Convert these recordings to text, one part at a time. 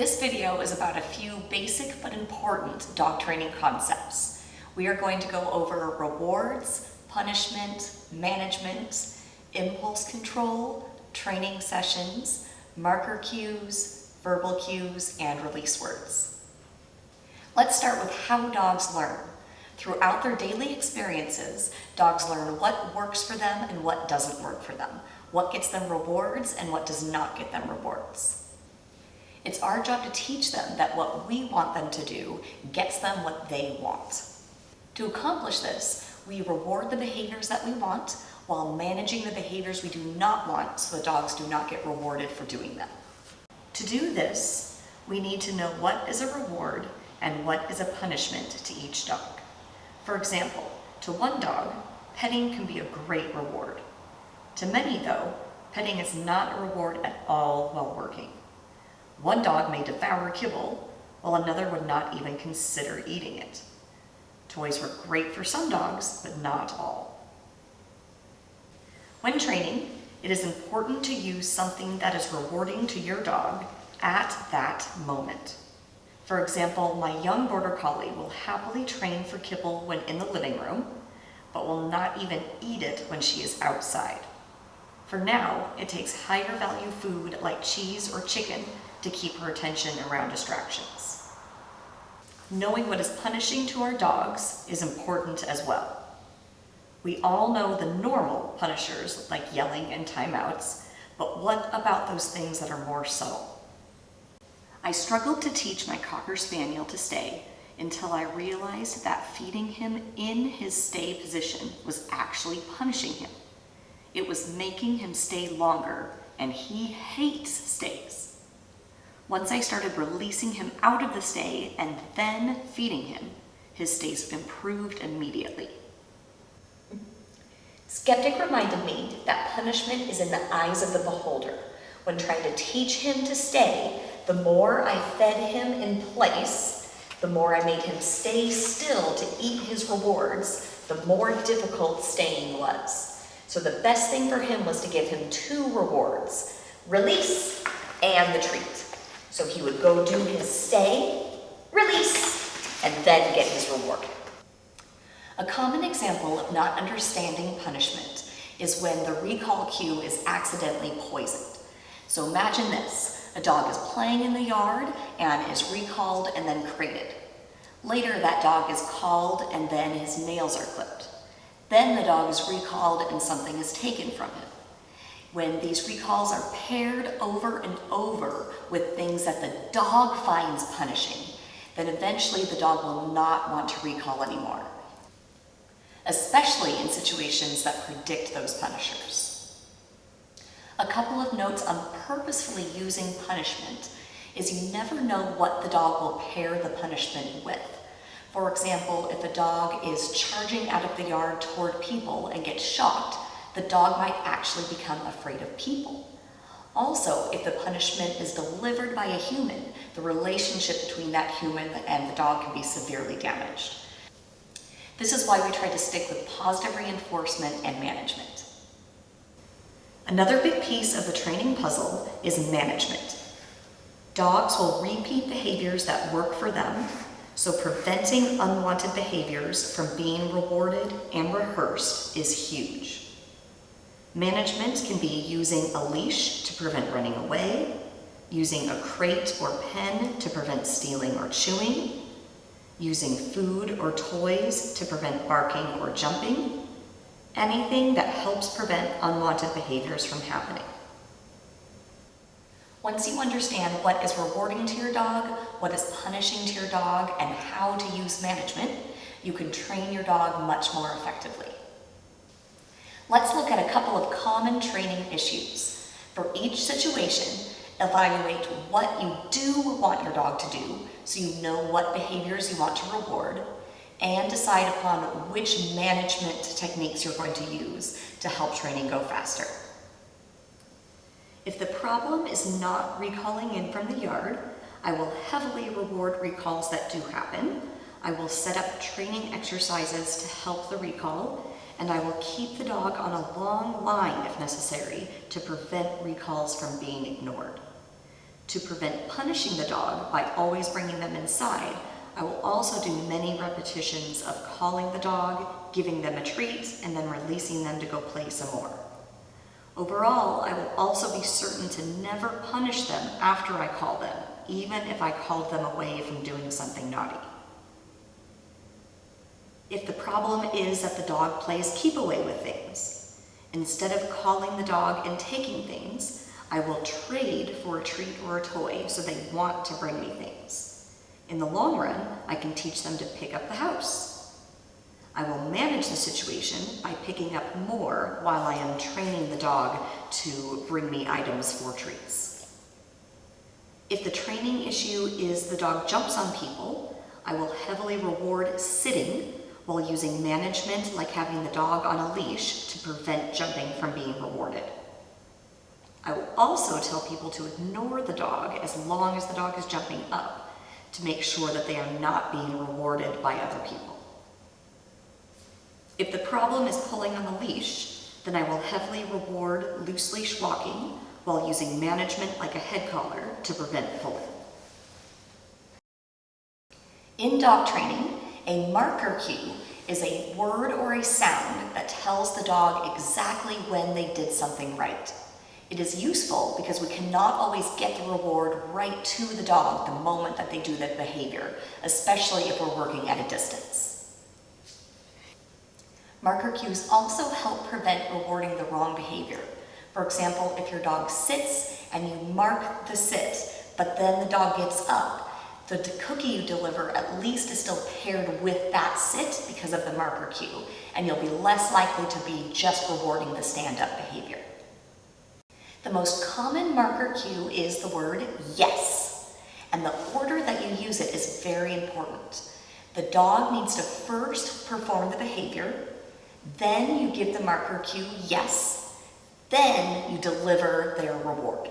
This video is about a few basic but important dog training concepts. We are going to go over rewards, punishment, management, impulse control, training sessions, marker cues, verbal cues, and release words. Let's start with how dogs learn. Throughout their daily experiences, dogs learn what works for them and what doesn't work for them, what gets them rewards and what does not get them rewards. It's our job to teach them that what we want them to do gets them what they want. To accomplish this, we reward the behaviors that we want while managing the behaviors we do not want so the dogs do not get rewarded for doing them. To do this, we need to know what is a reward and what is a punishment to each dog. For example, to one dog, petting can be a great reward. To many, though, petting is not a reward at all while working. One dog may devour kibble, while another would not even consider eating it. Toys work great for some dogs, but not all. When training, it is important to use something that is rewarding to your dog at that moment. For example, my young Border Collie will happily train for kibble when in the living room, but will not even eat it when she is outside. For now, it takes higher value food like cheese or chicken to keep her attention around distractions. Knowing what is punishing to our dogs is important as well. We all know the normal punishers like yelling and timeouts, but what about those things that are more subtle? I struggled to teach my Cocker Spaniel to stay until I realized that feeding him in his stay position was actually punishing him. It was making him stay longer, and he hates stays. Once I started releasing him out of the stay and then feeding him, his stays improved immediately. Skeptic reminded me that punishment is in the eyes of the beholder. When trying to teach him to stay, the more I fed him in place, the more I made him stay still to eat his rewards, the more difficult staying was. So the best thing for him was to give him two rewards, release and the treat. So he would go do his stay, release, and then get his reward. A common example of not understanding punishment is when the recall cue is accidentally poisoned. So imagine this. A dog is playing in the yard and is recalled and then crated. Later, that dog is called and then his nails are clipped. Then the dog is recalled and something is taken from him. When these recalls are paired over and over with things that the dog finds punishing, then eventually the dog will not want to recall anymore, especially in situations that predict those punishers. A couple of notes on purposefully using punishment is you never know what the dog will pair the punishment with. For example, if a dog is charging out of the yard toward people and gets shocked, the dog might actually become afraid of people. Also, if the punishment is delivered by a human, the relationship between that human and the dog can be severely damaged. This is why we try to stick with positive reinforcement and management. Another big piece of the training puzzle is management. Dogs will repeat behaviors that work for them, so preventing unwanted behaviors from being rewarded and rehearsed is huge. Management can be using a leash to prevent running away, using a crate or pen to prevent stealing or chewing, using food or toys to prevent barking or jumping, anything that helps prevent unwanted behaviors from happening. Once you understand what is rewarding to your dog, what is punishing to your dog, and how to use management, you can train your dog much more effectively. Let's look at a couple of common training issues. For each situation, evaluate what you do want your dog to do so you know what behaviors you want to reward, and decide upon which management techniques you're going to use to help training go faster. If the problem is not recalling in from the yard, I will heavily reward recalls that do happen. I will set up training exercises to help the recall, and I will keep the dog on a long line if necessary to prevent recalls from being ignored. To prevent punishing the dog by always bringing them inside, I will also do many repetitions of calling the dog, giving them a treat, and then releasing them to go play some more. Overall, I will also be certain to never punish them after I call them, even if I called them away from doing something naughty. If the problem is that the dog plays keep away with things, instead of calling the dog and taking things, I will trade for a treat or a toy so they want to bring me things. In the long run, I can teach them to pick up the house. I will manage the situation by picking up more while I am training the dog to bring me items for treats. If the training issue is the dog jumps on people, I will heavily reward sitting while using management like having the dog on a leash to prevent jumping from being rewarded. I will also tell people to ignore the dog as long as the dog is jumping up to make sure that they are not being rewarded by other people. If the problem is pulling on the leash, then I will heavily reward loose leash walking while using management like a head collar to prevent pulling. In dog training, a marker cue is a word or a sound that tells the dog exactly when they did something right. It is useful because we cannot always get the reward right to the dog the moment that they do the behavior, especially if we're working at a distance. Marker cues also help prevent rewarding the wrong behavior. For example, if your dog sits and you mark the sit, but then the dog gets up, the cookie you deliver at least is still paired with that sit because of the marker cue, and you'll be less likely to be just rewarding the stand-up behavior. The most common marker cue is the word yes, and the order that you use it is very important. The dog needs to first perform the behavior, then you give the marker cue yes, then you deliver their reward.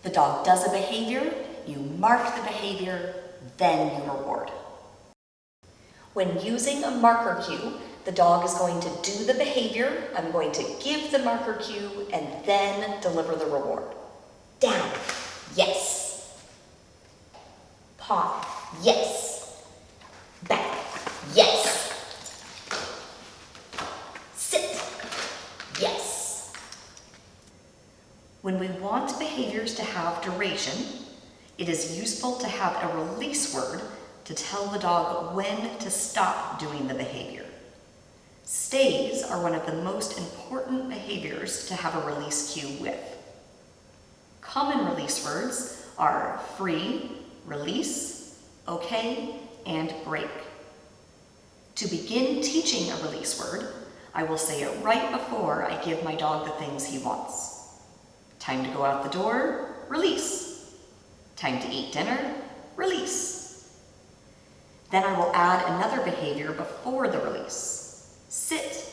The dog does a behavior, you mark the behavior, then you reward. When using a marker cue, the dog is going to do the behavior, I'm going to give the marker cue, and then deliver the reward. Down, yes. Paw, yes. Back, yes. Sit, yes. When we want behaviors to have duration, it is useful to have a release word to tell the dog when to stop doing the behavior. Stays are one of the most important behaviors to have a release cue with. Common release words are free, release, okay, and break. To begin teaching a release word, I will say it right before I give my dog the things he wants. Time to go out the door, release. Time to eat dinner, release. Then I will add another behavior before the release. Sit,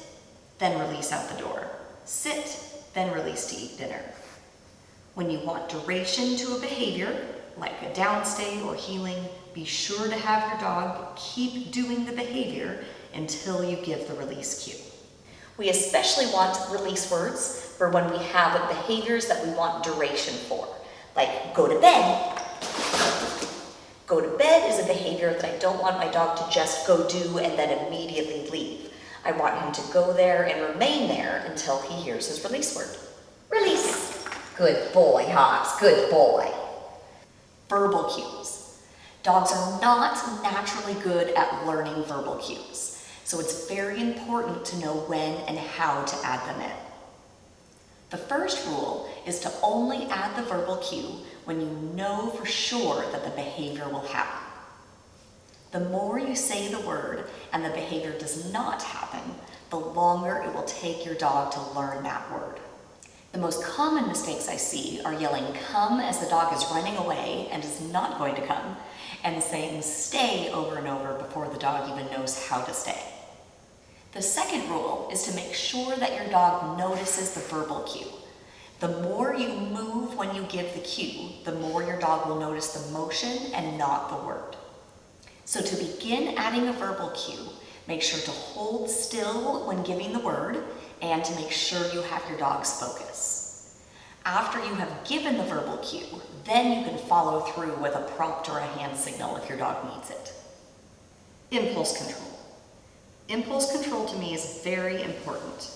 then release out the door. Sit, then release to eat dinner. When you want duration to a behavior, like a downstay or healing, be sure to have your dog keep doing the behavior until you give the release cue. We especially want release words for when we have behaviors that we want duration for, like go to bed. Go to bed is a behavior that I don't want my dog to just go do and then immediately leave. I want him to go there and remain there until he hears his release word. Release. Good boy, Hobbs, good boy. Verbal cues. Dogs are not naturally good at learning verbal cues, so it's very important to know when and how to add them in. The first rule is to only add the verbal cue when you know for sure that the behavior will happen. The more you say the word and the behavior does not happen, the longer it will take your dog to learn that word. The most common mistakes I see are yelling come as the dog is running away and is not going to come, and saying stay over and over before the dog even knows how to stay. The second rule is to make sure that your dog notices the verbal cue. The more you move when you give the cue, the more your dog will notice the motion and not the word. So to begin adding a verbal cue, make sure to hold still when giving the word and to make sure you have your dog's focus. After you have given the verbal cue, then you can follow through with a prompt or a hand signal if your dog needs it. Impulse control. Impulse control to me is very important.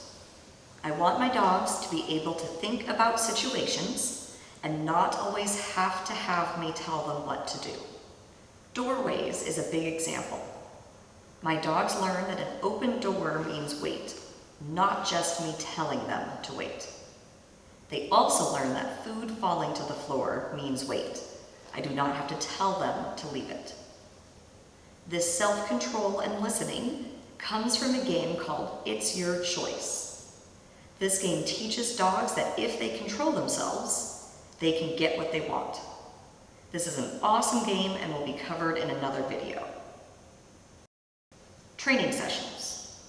I want my dogs to be able to think about situations and not always have to have me tell them what to do. Doorways is a big example. My dogs learn that an open door means wait, not just me telling them to wait. They also learn that food falling to the floor means wait. I do not have to tell them to leave it. This self-control and listening comes from a game called It's Your Choice. This game teaches dogs that if they control themselves, they can get what they want. This is an awesome game and will be covered in another video. Training sessions.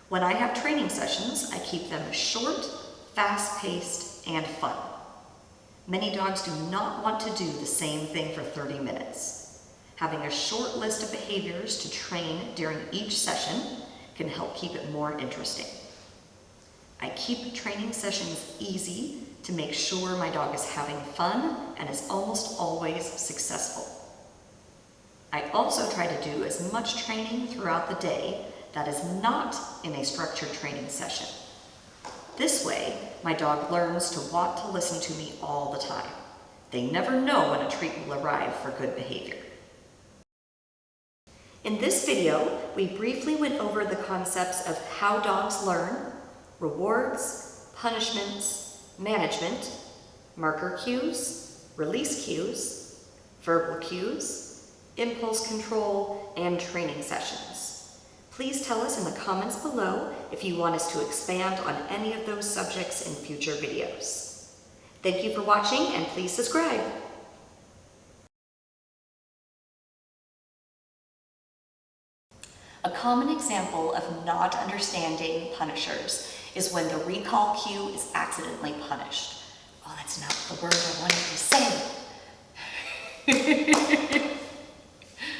When I have training sessions, I keep them short, fast-paced, and fun. Many dogs do not want to do the same thing for 30 minutes. Having a short list of behaviors to train during each session can help keep it more interesting. I keep training sessions easy to make sure my dog is having fun and is almost always successful. I also try to do as much training throughout the day that is not in a structured training session. This way, my dog learns to want to listen to me all the time. They never know when a treat will arrive for good behavior. In this video, we briefly went over the concepts of how dogs learn, rewards, punishments, management, marker cues, release cues, verbal cues, impulse control, and training sessions. Please tell us in the comments below if you want us to expand on any of those subjects in future videos. Thank you for watching, and please subscribe. A common example of not understanding punishers is when the recall cue is accidentally punished. Oh, that's not the word